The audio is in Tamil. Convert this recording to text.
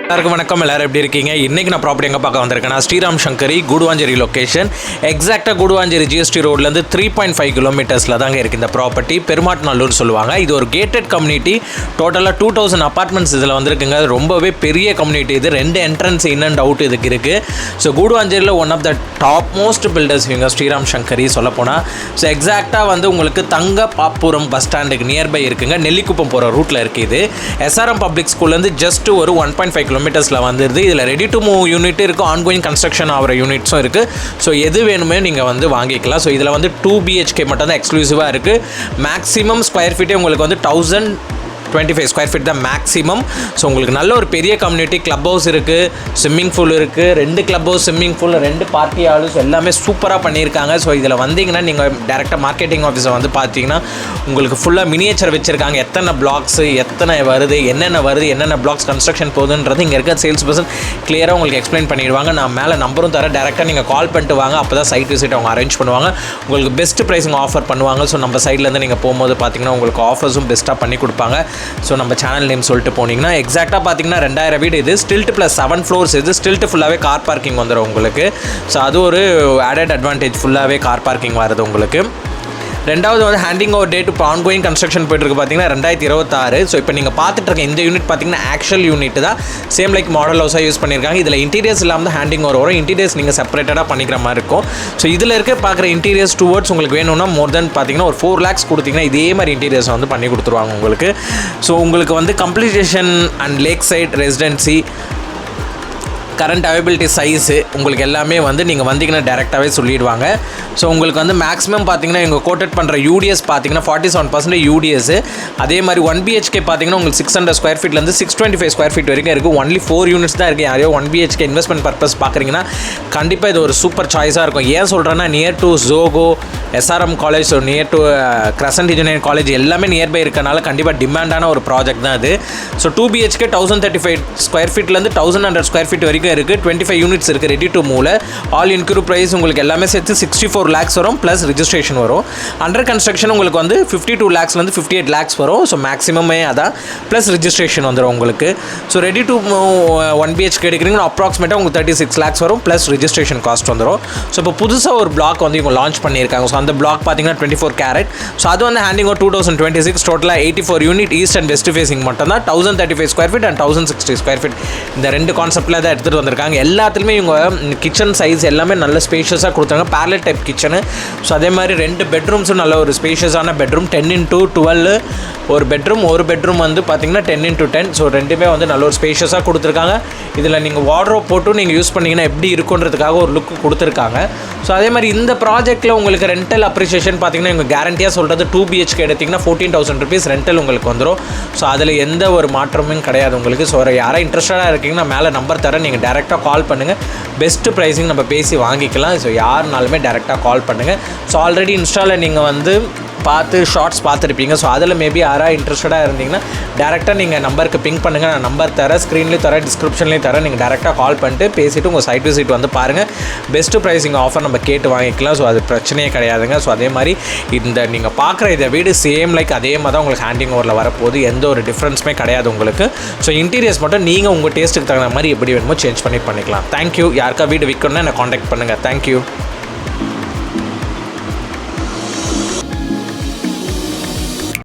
எல்லாருக்கும் வணக்கம். எல்லாரும் எப்படி இருக்கீங்க? இன்றைக்கி நான் ப்ராப்பர்ட்டி எங்கே பார்க்க வந்திருக்கேன்னா ஸ்ரீராம் சங்கரி கூடுவாஞ்சேரி லொக்கேஷன். எக்ஸாக்டாக கூடுவாஞ்சேரி ஜிஎஸ்டி ரோட்லேருந்து 3.5 கிலோமீட்டர்ஸில் தாங்க இருக்குது இந்த ப்ராப்பர்ட்டி. பெருமாட்நல்லூர் சொல்லுவாங்க. இது ஒரு கேட்டட் கம்யூனிட்டி. டோட்டலாக 2000 அப்பார்ட்மெண்ட்ஸ் இதில் வந்துருக்குங்க. ரொம்பவே பெரிய கம்யூனிட்டி இது. 2 என்ட்ரன்ஸ் இன் அண்ட் அவுட் இதுக்கு இருக்குது. ஸோ கூடுவாஞ்சேரியில் one of the top most builders இவங்க ஸ்ரீராம் சங்கரி சொல்லப்போனால். ஸோ எக்ஸாக்டாக வந்து உங்களுக்கு தங்க பாப்புரம் பஸ் ஸ்டாண்டுக்கு நியர்பை இருக்குங்க. நெல்லிக்குப்பம் போகிற ரூட்டில் இருக்குது இது. எஸ்ஆர்எம் பப்ளிக் ஸ்கூல்லேருந்து ஜஸ்ட் ஒரு 1.5 கிலோமீட்டர்ஸில் வந்துடுது. இதில் ரெடி டு மூவ் யூனிட் இருக்குது, ஆன்கோயிங் கன்ஸ்ட்ரக்ஷன் ஆகிற யூனிட்ஸும் இருக்குது. ஸோ எது வேணுமே நீங்கள் வந்து வாங்கிக்கலாம். ஸோ இதில் வந்து 2 BHK மட்டும் தான் எக்ஸ்க்ளூசிவாக இருக்குது. மேக்ஸிமம் ஸ்கொயர் ஃபீட்டே உங்களுக்கு வந்து 1025 ஸ்கொயர் ஃபீட் தான் மேக்ஸிமம். ஸோ உங்களுக்கு நல்ல ஒரு பெரிய கம்யூனிட்டி. கிளப் ஹவுஸ் இருக்குது, ஸ்விம்மிங் பூல் இருக்குது, 2 club house, swimming pool, 2 party halls எல்லாமே சூப்பராக பண்ணியிருக்காங்க. ஸோ இதில் வந்தீங்கன்னா நீங்கள் டேரெக்டாக மார்க்கெட்டிங் ஆஃபீஸை வந்து பார்த்தீங்கன்னா உங்களுக்கு ஃபுல்லாக மினியேச்சர் வச்சுருக்காங்க. எத்தனை பிளாக்ஸு, எத்தனை வருது, என்னென்ன பிளாக்ஸ் கன்ஸ்ட்ரக்ஷன் போகுதுன்றது இங்கே இருக்க சேல்ஸ் பர்சன் கிளியராக உங்களுக்கு எக்ஸ்பிளைன் பண்ணிடுவாங்க. நான் மேலே நம்பரும் தரேன். டேரெக்டாக நீங்கள் கால் பண்ணிட்டு வாங்க. அப்போ தான் சைட் விசிட் அவங்க அரேஞ்ச் பண்ணுவாங்க. உங்களுக்கு பெஸ்ட் ப்ரைஸிங் ஆஃபர் பண்ணுவாங்க. ஸோ நம்ம சைட்லேருந்து நீங்கள் போகும்போது பார்த்தீங்கன்னா உங்களுக்கு ஆஃபர்ஸும் பெஸ்ட்டாக பண்ணி கொடுப்பாங்க. ஸோ நம்ம சேனல் நேம் சொல்லிட்டு போனீங்கன்னா எக்ஸாக்டாக பார்த்தீங்கன்னா 2000 வீடு இது. ஸ்டில்ட் ப்ளஸ் 7 ஃப்ளோர்ஸ் இது. ஸ்டில்ட் ஃபுல்லாகவே கார் பார்க்கிங் வந்துடும் உங்களுக்கு. ஸோ அது ஒரு ஆடட் அட்வான்டேஜ். ஃபுல்லாகவே கார் பார்க்கிங் வருது உங்களுக்கு. ரெண்டாவது வந்து ஹேண்டிங் ஓவர் டேட் இப்போ ஆன்கோயிங் கன்ஸ்ட்ரக்ஷன் போய்ட்டுருக்கு பார்த்தீங்கன்னா 2026. ஸோ இப்போ நீங்கள் பார்த்துட்டு இருக்க இந்த யூனிட் பார்த்தீங்கன்னா ஆக்சுவல் யூனிட் தான். சேம் லைக் மாடல் ஹவுஸாக யூஸ் பண்ணியிருக்காங்க. இதில் இன்டீரியர்ஸ் இல்லாமல் ஹேண்டிங் ஓவர் வரும். இன்டீரியர்ஸ் நீங்கள் செப்பரேட்டடாக பண்ணிக்கிற மாதிரி இருக்கும். ஸோ இதில் இருக்க பார்க்குற இன்டீரியர்ஸ் டுவர்ட்ஸ் உங்களுக்கு வேணும்னா மோர் தென் பார்த்தீங்கன்னா ஒரு 4 lakhs கொடுத்தீங்கன்னா இதே மாதிரி இன்டீரியர்ஸ் வந்து பண்ணி கொடுத்துருவாங்க உங்களுக்கு. ஸோ உங்களுக்கு வந்து completion and lake side residency, current availability, size உங்களுக்கு எல்லாமே வந்து நீங்கள் வந்தீங்கன்னா டேரெக்டாகவே சொல்லிடுவாங்க. ஸோ உங்களுக்கு வந்து மேக்ஸிமம் பார்த்தீங்கன்னா இவங்க கோட்டட் பண்ணுற யூடிஎஸ் பார்த்தீங்கன்னா 47% யூடிஎஸ். அதே மாதிரி 1 BHK பார்த்தீங்கன்னா உங்களுக்கு 600 ஸ்கொயர் ஃபீட்லேருந்து 625 ஸ்கொயர் ஃபீட் வரைக்கும் இருக்குது. ஒன்லி 4 யூனிட்ஸ் தான் இருக்குது. யாரையோ 1 BHK இன்வெஸ்ட்மெண்ட் பர்பஸ் பார்க்குறீங்கன்னா கண்டிப்பாக இது ஒரு சூப்பர் சாய்ஸாக இருக்கும். ஏன் சொல்கிறேன்னா near to Zoho, SRM college, so near to Crescent engineering college எல்லாமே நியர்பை இருக்கனால கண்டிப்பாக டிமாண்டான ஒரு ப்ராஜெக்ட் தான் இது. ஸோ 2 BHK 1035 ஸ்கொயர் ஃபீட்லேருந்து 1100 ஸ்கொயர் ஃபீட் வரைக்கும் இருக்குது. 25 யூனிட்ஸ் இருக்குது ரெடி டு மூவ்ல. ஆல் இன்க்ளூட் ப்ரைஸ் உங்களுக்கு எல்லாமே சேர்த்து 64 lakhs வரும். ப்ளஸ் ரிஜிஸ்ட்ரேஷன் வரும். அண்டர் கன்ஸ்ட்ரக்ஷன் உங்களுக்கு வந்து 52 lakhsலேருந்து 58 lakhs வரும். ஸோ மேக்ஸிமமே அதான். ப்ளஸ் ரிஜிஸ்ட்ரேஷன் வந்துடும் உங்களுக்கு. ஸோ ரெடி டு 1 BHK எடுக்கிறீங்கன்னா அப்ராக்சிமேட்டாக உங்களுக்கு 36 lakhs வரும். ப்ளஸ் ரிஜிஸ்ட்ரேஷன் காஸ்ட் வந்துடும். ஸோ இப்போ புதுசாக ஒரு பிளாக் வந்து இவங்க லான்ச் பண்ணியிருக்காங்க. ஸோ அந்த பிளாக் பார்த்தீங்கன்னா 24 carat. ஸோ அது வந்து ஹேண்டிங் ஓவர் 2026. டோட்டலாக 84 unit. East and west facing மட்டும் தான். 1035 square feet and 1060 square feet. இந்த 2 கான்செப்டில் தான் எடுத்துகிட்டு வந்திருக்காங்க. எல்லாத்துலேயுமே இவங்க கிச்சன் சைஸ் எல்லாமே நல்ல ஸ்பேஷியஸாக கொடுத்தாங்க. Parallel type kitchen. ஸோ அதே மாதிரி 2 பெட்ரூம்ஸும் நல்ல ஒரு ஸ்பேஷியஸான பெட்ரூம். 10x12 ஒரு பெட்ரூம் வந்து பார்த்தீங்கன்னா 10x10. ஸோ ரெண்டுமே வந்து நல்ல ஒரு ஸ்பேஷியஸாக கொடுத்துருக்காங்க. இதில் நீங்கள் வார்ட்ரோப் போட்டு நீங்கள் யூஸ் பண்ணிங்கன்னா எப்படி இருக்குன்றதுக்காக ஒரு லுக்கு கொடுத்துருக்காங்க. ஸோ அதே மாதிரி இந்த ப்ராஜெக்ட்டில் உங்களுக்கு ரெண்டல் அப்ரிசியேஷன் பார்த்தீங்கன்னா இவங்க கேரண்டியாக சொல்கிறது 2 BHK எடுத்திங்கன்னா 14,000 rupees ரெண்டல் உங்களுக்கு வந்துடும். ஸோ அதில் எந்த ஒரு மாற்றமும் கிடையாது உங்களுக்கு. ஸோ யாராவது இன்ட்ரெஸ்டடாக இருக்கீங்கன்னா மேலே நம்பர் தரேன், நீங்கள் டேரெக்டாக கால் பண்ணுங்கள். பெஸ்ட்டு ப்ரைஸிங் நம்ம பேசி வாங்கிக்கலாம். ஸோ யாருனாலுமே டேரெக்டாக கால் பண்ணுங்கள். ஸோ ஆல்ரெடி இன்ஸ்டாவில் நீங்கள் வந்து பார்த்து ஷார்ட்ஸ் பார்த்துருப்பீங்க. ஸோ அதில் மேபி யாராவது இன்ட்ரெஸ்டடாக இருந்தீங்கன்னா டேரெக்டாக நீங்கள் நம்பருக்கு பிங்க் பண்ணுங்கள். நான் நம்பர் தரேன், ஸ்க்ரீன்லேயும் தரேன், டிஸ்கிரிப்ஷன்லேயும் தரேன். நீங்கள் டேரெக்டாக கால் பண்ணிட்டு பேசிவிட்டு உங்கள் சைட் விசிட் வந்து பாருங்கள். பெஸ்ட்டு ப்ரைஸிங் ஆஃபர் நம்ம கேட்டு வாங்கிக்கலாம். ஸோ அது பிரச்சனையே கிடையாதுங்க. ஸோ அதே மாதிரி இந்த நீங்கள் பார்க்குற இதை வீடு சேம் லைக் அதே மாதிரி தான் உங்களுக்கு ஹேண்டிங் ஓவரில் வரப்போகுது. எந்த ஒரு டிஃப்ரென்ஸுமே கிடையாது உங்களுக்கு. ஸோ இன்டீரியர்ஸ் மட்டும் நீங்கள் உங்கள் டேஸ்ட்டுக்கு தகுந்த மாதிரி எப்படி வேணுமோ சேஞ்ச் பண்ணிக்கலாம். தேங்க்யூ. யாருக்கா வீடு விற்கணும்னா என்னை காண்டாக்ட் பண்ணுங்கள். தேங்க்யூ.